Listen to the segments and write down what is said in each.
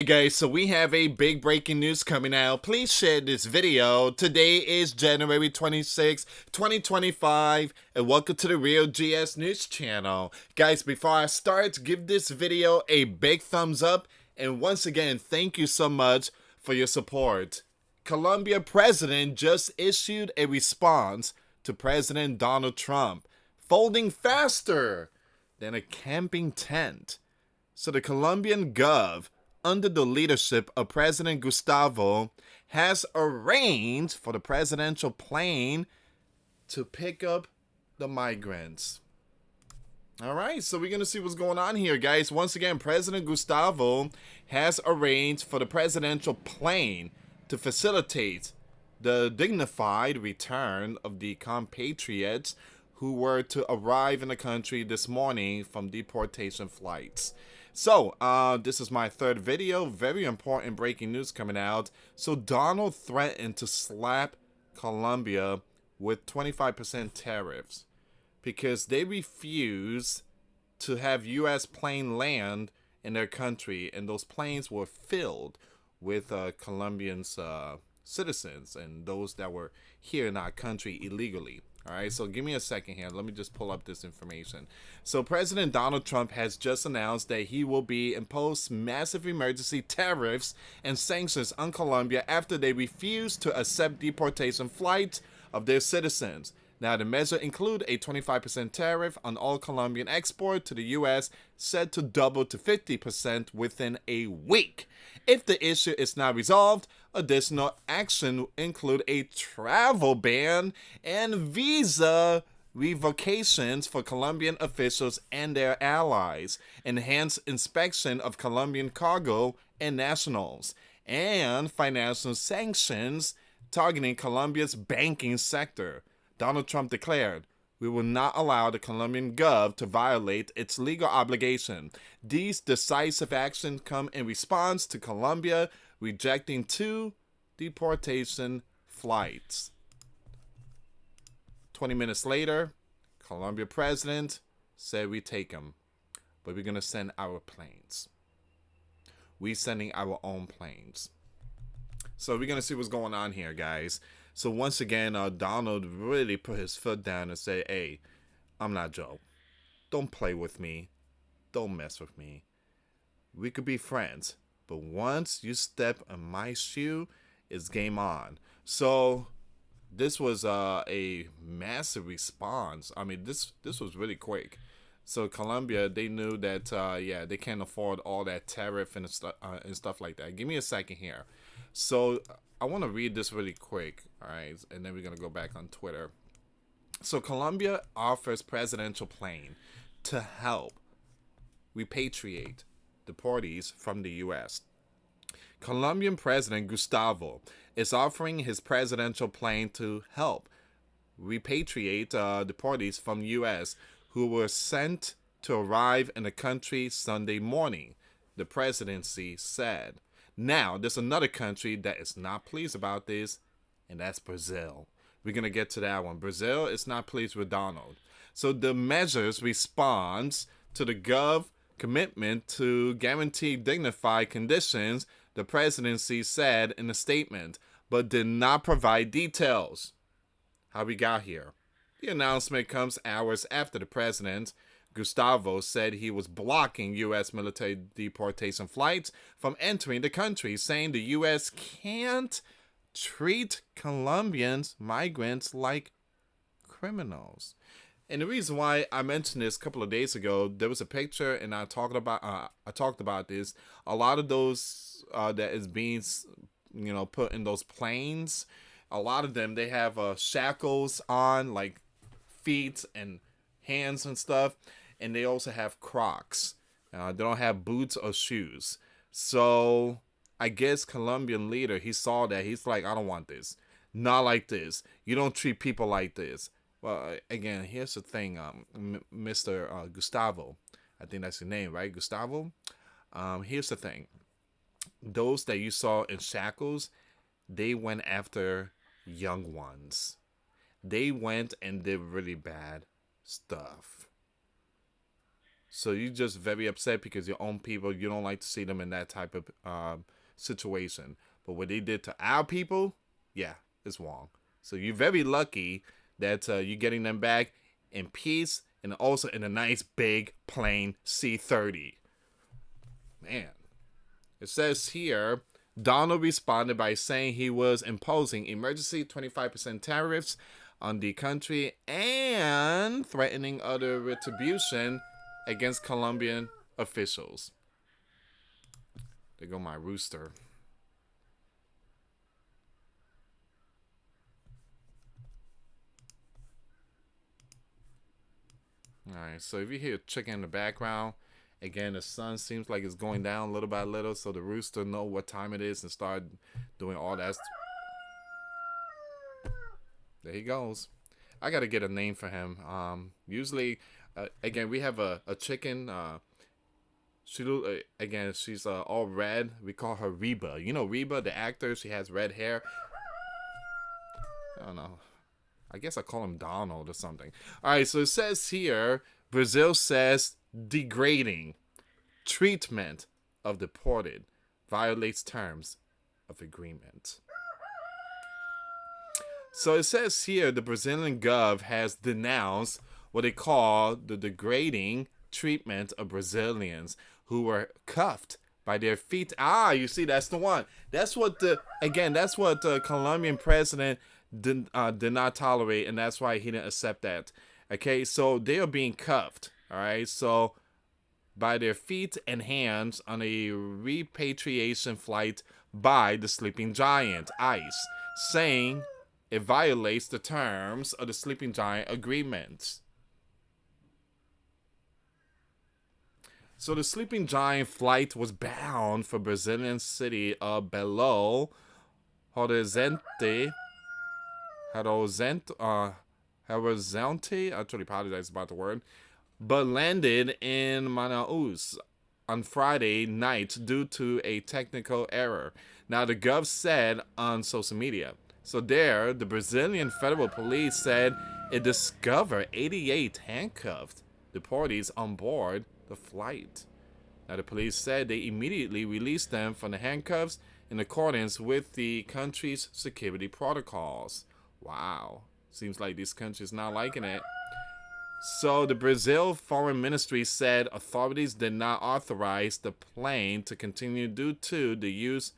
guys, so we have a big breaking news coming out. Please share this video. Today is January 26, 2025, and welcome to the Real GS News channel. Guys, before I start, give this video a big thumbs up, and once again, thank you so much for your support. Colombian president just issued a response to President Donald Trump, folding faster than a camping tent. So the Colombian gov, under the leadership of President Gustavo, has arranged for the presidential plane to pick up the migrants. All right, so we're going to see what's going on here, guys. Once again, President Gustavo has arranged for the presidential plane to facilitate the dignified return of the compatriots who were to arrive in the country this morning from deportation flights. So, this is my third video. Very important breaking news coming out. So, Donald threatened to slap Colombia with 25% tariffs because they refused to have U.S. plane land in their country, and those planes were filled with Colombian citizens and those that were here in our country illegally. All right, so give me a second here. Let me just pull up this information. So President Donald Trump has just announced that he will be impose massive emergency tariffs and sanctions on Colombia after they refuse to accept deportation flights of their citizens. Now, the measure include a 25% tariff on all Colombian export to the U.S., set to double to 50% within a week. If the issue is not resolved, additional action include a travel ban and visa revocations for Colombian officials and their allies, enhanced inspection of Colombian cargo and nationals, and financial sanctions targeting Colombia's banking sector. Donald Trump declared, "We will not allow the Colombian gov to violate its legal obligation. These decisive actions come in response to Colombia rejecting 2 deportation flights." 20 minutes later, Colombia president said, "We take them, but we're going to send our planes. We're sending our own planes." So we're going to see what's going on here, guys. So once again, Donald really put his foot down and said, "Hey, I'm not Joe. Don't play with me. Don't mess with me. We could be friends, but once you step in my shoe, it's game on." So this was a massive response. I mean, this was really quick. So Colombia, they knew that, yeah, they can't afford all that tariff and stuff like that. Give me a second here. So I want to read this really quick, all right? And then we're going to go back on Twitter. So Colombia offers presidential plane to help repatriate deportees from the U.S. Colombian President Gustavo is offering his presidential plane to help repatriate deportees from U.S. who were sent to arrive in the country Sunday morning, the presidency said. Now, there's another country that is not pleased about this, and that's Brazil. We're going to get to that one. Brazil is not pleased with Donald. So the measures responds to the gov commitment to guarantee dignified conditions, the presidency said in a statement, but did not provide details. How we got here. The announcement comes hours after the president, Gustavo, said he was blocking U.S. military deportation flights from entering the country, saying the U.S. can't treat Colombian migrants like criminals. And the reason why I mentioned this a couple of days ago, there was a picture, and I talked about this. A lot of those that is being, put in those planes, a lot of them, they have shackles on, like feet and hands and stuff. And they also have Crocs. They don't have boots or shoes. So I guess Colombian leader, he saw that. He's like, "I don't want this. Not like this. You don't treat people like this." Well, again, here's the thing, Mr. Gustavo. I think that's your name, right? Gustavo? Here's the thing. Those that you saw in shackles, they went after young ones. They went and did really bad stuff. So you're just very upset because your own people, you don't like to see them in that type of situation. But what they did to our people, yeah, it's wrong. So you're very lucky that you're getting them back in peace and also in a nice big plain C-30. Man. It says here, Donald responded by saying he was imposing emergency 25% tariffs on the country and threatening other retribution against Colombian officials. There go my rooster. Alright, so if you hear chicken in the background, again, the sun seems like it's going down little by little, so the rooster know what time it is and start doing all that. There he goes. I gotta get a name for him. Usually, again, we have a chicken. Again, she's all red. We call her Reba. You know Reba, the actor. She has red hair. I don't know. I guess I call him Donald or something. All right, so it says here, Brazil says degrading treatment of deported violates terms of agreement. So it says here the Brazilian gov has denounced what they call the degrading treatment of Brazilians who were cuffed by their feet. Ah, you see, that's the one. That's what the Colombian president did not tolerate, and that's why he didn't accept that. Okay, so they are being cuffed. All right, so by their feet and hands on a repatriation flight by the sleeping giant, ICE, saying it violates the terms of the sleeping giant agreement. So the sleeping giant flight was bound for Brazilian city of Belo Horizonte. Horizonte, I actually apologize about the word, but landed in Manaus on Friday night due to a technical error. Now, the Gov said on social media. So there, the Brazilian federal police said it discovered 88 handcuffed deportees on board the flight. Now, the police said they immediately released them from the handcuffs in accordance with the country's security protocols. Wow. Seems like this country's not liking it. So the Brazil Foreign Ministry said authorities did not authorize the plane to continue due to the use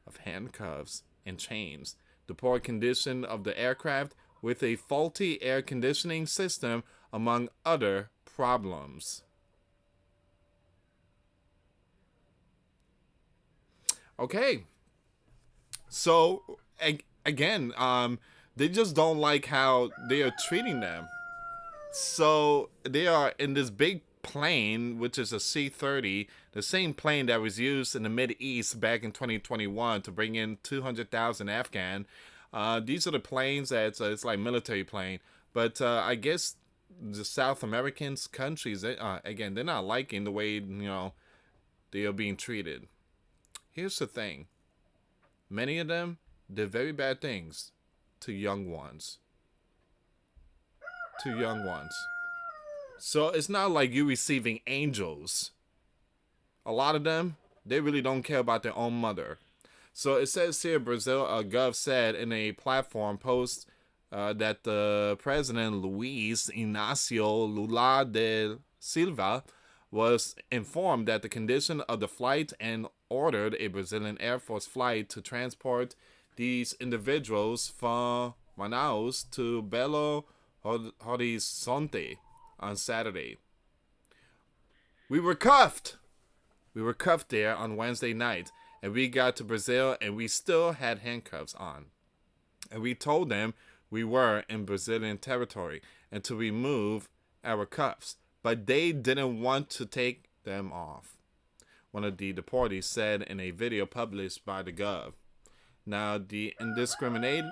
of handcuffs and chains, the poor condition of the aircraft with a faulty air conditioning system, among other problems. Okay. So, again, they just don't like how they are treating them. So they are in this big plane, which is a C-30, the same plane that was used in the Mideast back in 2021 to bring in 200,000 Afghan. These are the planes that it's like military plane. But I guess the South American countries, again, they're not liking the way, they are being treated. Here's the thing. Many of them did very bad things to young ones. So it's not like you receiving angels. A lot of them, they really don't care about their own mother. So it says here, Brazil Gov said in a platform post that the President Luiz Inácio Lula da Silva was informed that the condition of the flight and ordered a Brazilian Air Force flight to transport these individuals from Manaus to Belo Horizonte on Saturday. We were cuffed there on Wednesday night, and we got to Brazil and we still had handcuffs on. And we told them we were in Brazilian territory and to remove our cuffs, but they didn't want to take them off, one of the deportees said in a video published by the Gov. Now, the indiscriminate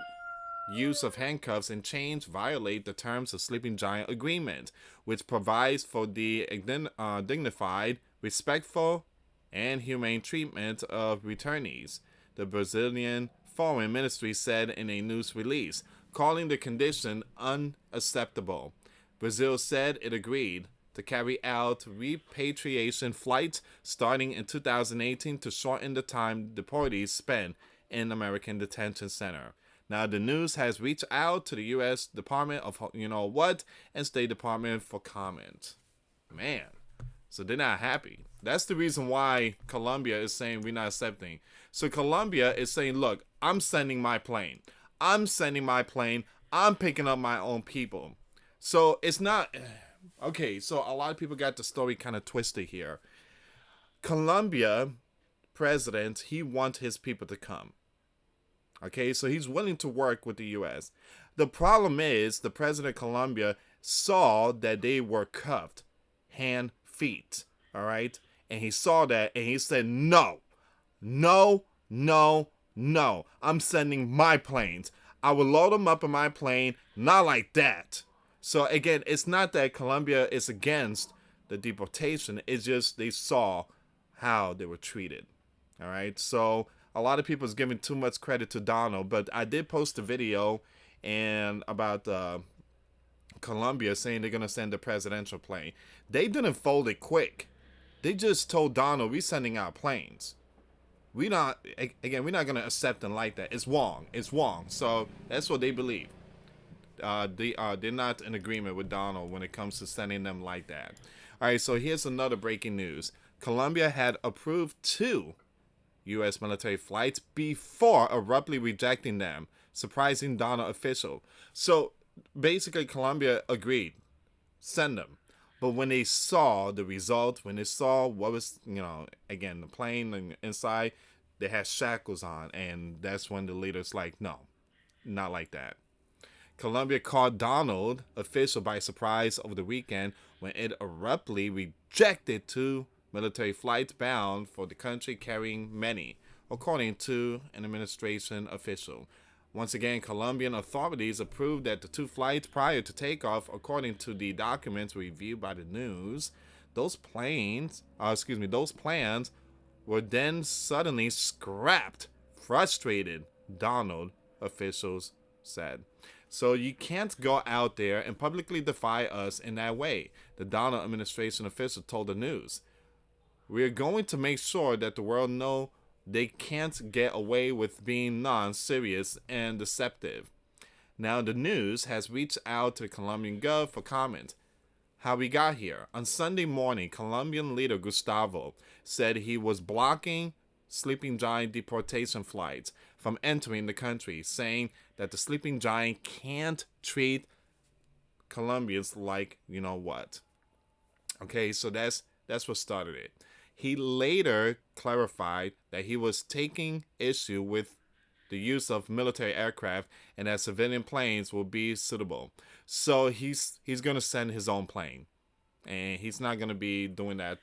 use of handcuffs and chains violate the terms of Sleeping Giant Agreement, which provides for the dignified, respectful, and humane treatment of returnees, the Brazilian Foreign Ministry said in a news release, calling the condition unacceptable. Brazil said it agreed to carry out repatriation flights starting in 2018 to shorten the time deportees spend in American detention center. Now, the news has reached out to the U.S. Department of what and State Department for comment. Man, so they're not happy. That's the reason why Colombia is saying we're not accepting. So Colombia is saying, look, I'm sending my plane. I'm picking up my own people. So it's not... Okay, so a lot of people got the story kind of twisted here. Colombia president, he wants his people to come. Okay, so he's willing to work with the U.S. The problem is the president of Colombia saw that they were cuffed, hand, feet, all right? And he saw that and he said, no, no, no, no. I'm sending my planes. I will load them up in my plane, not like that. So again, it's not that Colombia is against the deportation. It's just they saw how they were treated, all right? So a lot of people is giving too much credit to Donald, but I did post a video and about Colombia saying they're gonna send a presidential plane. They didn't fold it quick. They just told Donald, we're sending out planes. We're not gonna accept them like that. It's wrong. It's wrong. So that's what they believe. They're not in agreement with Donald when it comes to sending them like that. All right. So here's another breaking news. Colombia had approved 2 U.S. military flights before abruptly rejecting them, surprising Donald official. So basically, Colombia agreed, send them. But when they saw the result, when they saw what was, again, the plane and inside, they had shackles on, and that's when the leader's like, no, not like that. Colombia caught Donald official by surprise over the weekend when it abruptly rejected 2 military flights bound for the country carrying many, according to an administration official. Once again, Colombian authorities approved that the 2 flights prior to takeoff, according to the documents reviewed by the news. Those plans were then suddenly scrapped. Frustrated, Donald officials said. So you can't go out there and publicly defy us in that way, the Donald administration official told the news. We're going to make sure that the world know they can't get away with being non-serious and deceptive. Now the news has reached out to the Colombian Gov for comment. How we got here. On Sunday morning, Colombian leader Gustavo said he was blocking Sleeping Giant deportation flights from entering the country, saying that the Sleeping Giant can't treat Colombians like what. Okay, so that's what started it. He later clarified that he was taking issue with the use of military aircraft and that civilian planes will be suitable. So he's going to send his own plane, and he's not going to be doing that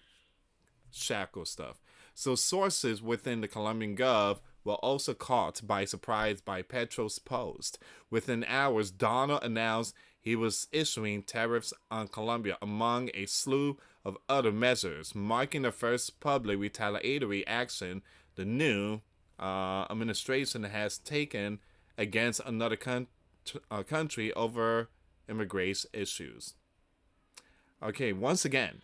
shackle stuff. So sources within the Colombian Gov were also caught by surprise by Petro's post. Within hours, Donald announced he was issuing tariffs on Colombia, among a slew of other measures, marking the first public retaliatory action the new administration has taken against another country over immigration issues. Okay, once again,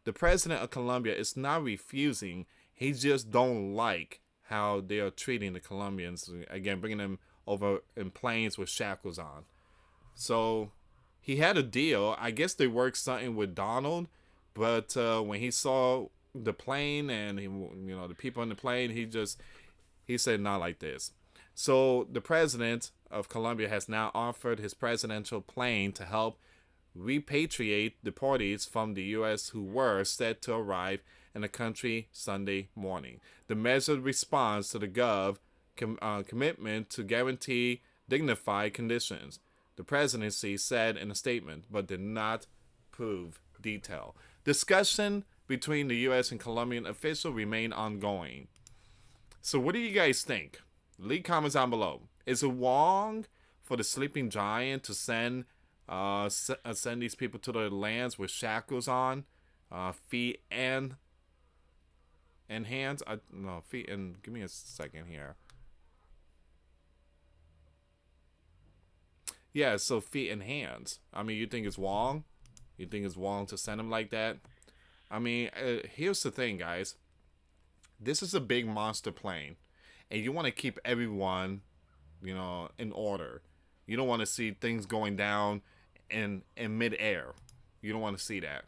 the president of Colombia is not refusing. He just don't like how they are treating the Colombians. Again, bringing them over in planes with shackles on. So he had a deal. I guess they worked something with Donald, but when he saw the plane and the people in the plane, he said not like this. So the president of Colombia has now offered his presidential plane to help repatriate deportees from the U.S. who were set to arrive in the country Sunday morning. The measure responds to the Gov commitment to guarantee dignified conditions, the presidency said in a statement, but did not prove detail. Discussion between the U.S. and Colombian officials remain ongoing. So what do you guys think? Leave comments down below. Is it wrong for the Sleeping Giant to send these people to their lands with shackles on, feet and hands? No, feet and... Give me a second here. Yeah, so feet and hands. I mean, you think it's wrong? You think it's wrong to send him like that? I mean, here's the thing, guys. This is a big monster plane, and you want to keep everyone, in order. You don't want to see things going down in midair. You don't want to see that.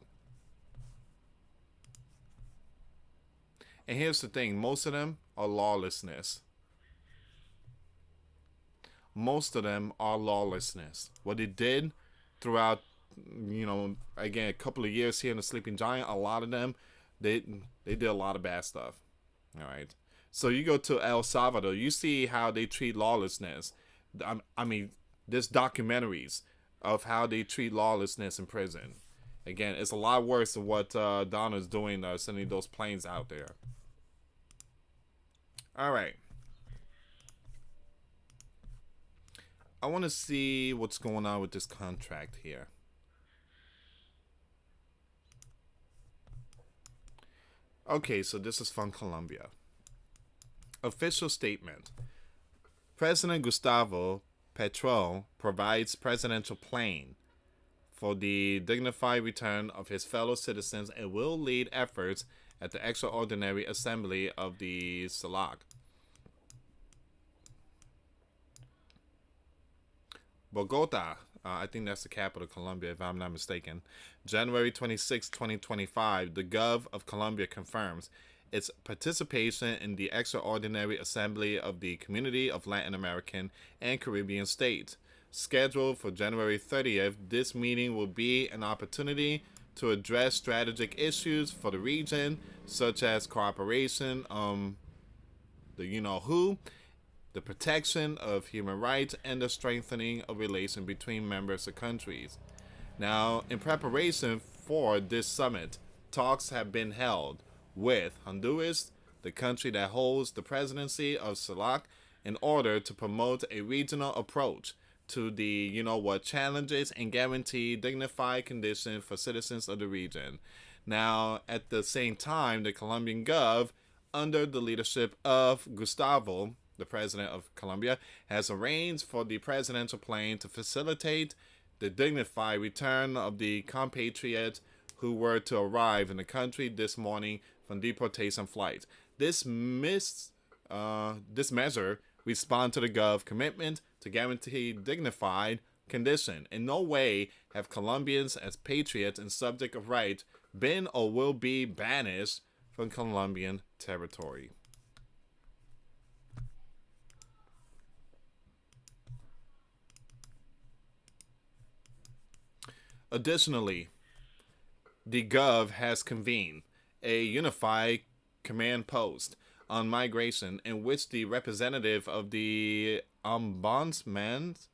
And here's the thing: most of them are lawlessness. Most of them are lawlessness. What they did throughout, again, a couple of years here in the Sleeping Giant, a lot of them, they they did a lot of bad stuff. All right. So you go to El Salvador, you see how they treat lawlessness. I mean, there's documentaries of how they treat lawlessness in prison. Again, it's a lot worse than what Donna's doing, sending those planes out there. All right. I want to see what's going on with this contract here. Okay, so this is from Colombia. Official statement. President Gustavo Petro provides presidential plane for the dignified return of his fellow citizens and will lead efforts at the extraordinary assembly of the SALAC. Bogota, I think that's the capital of Colombia, if I'm not mistaken. January 26, 2025, the Gov of Colombia confirms its participation in the extraordinary assembly of the Community of Latin American and Caribbean States. Scheduled for January 30th, this meeting will be an opportunity to address strategic issues for the region, such as cooperation, the you-know-who, the protection of human rights, and the strengthening of relations between members of countries. Now, in preparation for this summit, talks have been held with Honduras, the country that holds the presidency of SALAC, in order to promote a regional approach to the challenges and guarantee dignified conditions for citizens of the region. Now, at the same time, the Colombian Gov, under the leadership of Gustavo, the president of Colombia, has arranged for the presidential plane to facilitate the dignified return of the compatriots who were to arrive in the country this morning from deportation flights. This measure responds to the Gov commitment to guarantee dignified condition. In no way have Colombians as patriots and subject of right been or will be banished from Colombian territory. Additionally, the Gov has convened a unified command post on migration in which the representative of the Ombudsman's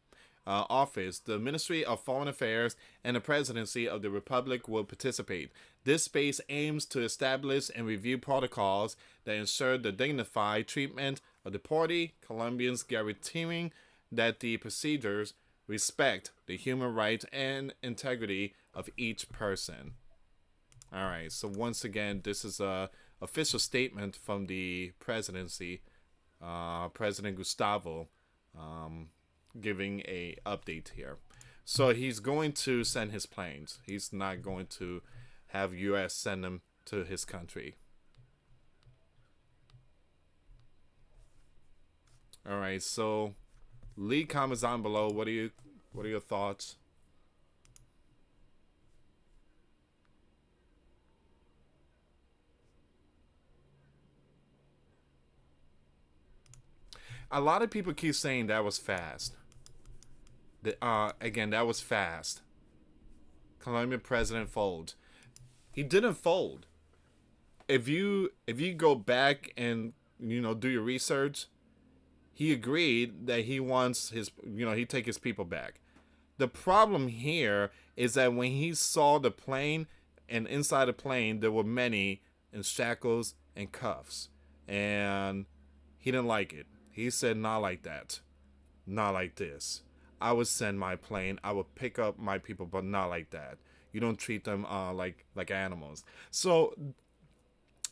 office, the Ministry of Foreign Affairs, and the Presidency of the Republic will participate. This space aims to establish and review protocols that ensure the dignified treatment of deportee Colombians, guaranteeing that the procedures respect the human rights and integrity of each person. All right, so once again, this is a official statement from the presidency, President Gustavo, giving a update here. So he's going to send his planes. He's not going to have U.S. send them to his country. All right, so leave comments down below. What are your thoughts? A lot of people keep saying that was fast. Again, that was fast. Colombian president folds. He didn't fold. If you go back and do your research, he agreed that he wants he take his people back. The problem here is that when he saw the plane, and inside the plane there were many in shackles and cuffs, and he didn't like it. He said, "Not like that, not like this. I would send my plane. I would pick up my people, but not like that. You don't treat them like animals." So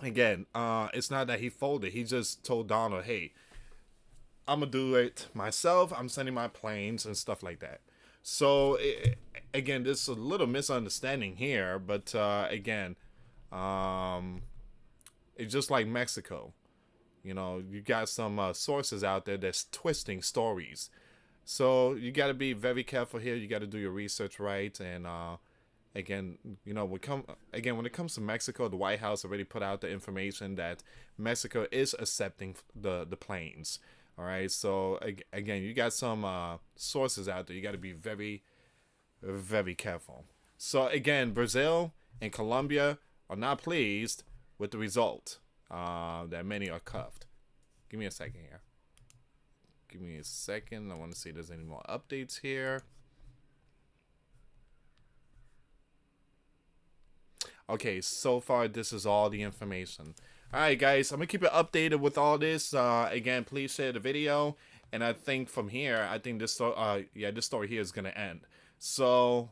again, it's not that he folded. He just told Donald, "Hey, I'm gonna do it myself. I'm sending my planes and stuff like that." So again, there's a little misunderstanding here, but again, um, it's just like Mexico. You know, you got some sources out there that's twisting stories. So you got to be very careful here. You got to do your research right. And again, you know, when it comes to Mexico, the White House already put out the information that Mexico is accepting the planes. All right. So again, you got some sources out there. You got to be very, very careful. So again, Brazil and Colombia are not pleased with the result. That many are cuffed. Give me a second here. Give me a second. I want to see if there's any more updates here. Okay, so far this is all the information. Alright guys, I'm going to keep it updated with all this. Again, please share the video. And I think from here, I think this this story here is going to end. So,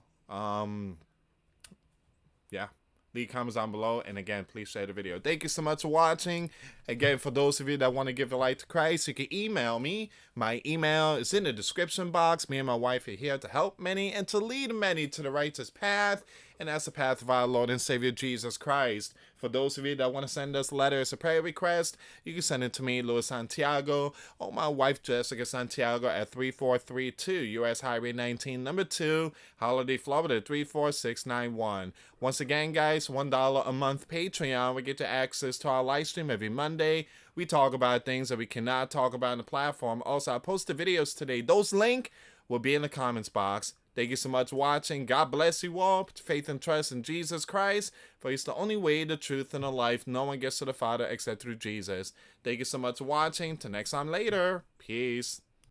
yeah. Leave comments down below, and again, please share the video. Thank you so much for watching. Again, for those of you that want to give a life to Christ, you can email me. My email is in the description box. Me and my wife are here to help many and to lead many to the righteous path, and that's the path of our Lord and Savior Jesus Christ. For those of you that want to send us letters or prayer requests, you can send it to me, US Santiago, or my wife, Jessica Santiago, at 3432 US Highway 19, number 2, Holiday, Florida, 34691. Once again, guys, $1 a month Patreon. We get to access to our live stream every Monday. We talk about things that we cannot talk about on the platform. Also, I posted videos today. Those links will be in the comments box. Thank you so much for watching. God bless you all. Put faith and trust in Jesus Christ, for He's the only way, the truth, and the life. No one gets to the Father except through Jesus. Thank you so much for watching. Till next time later. Peace.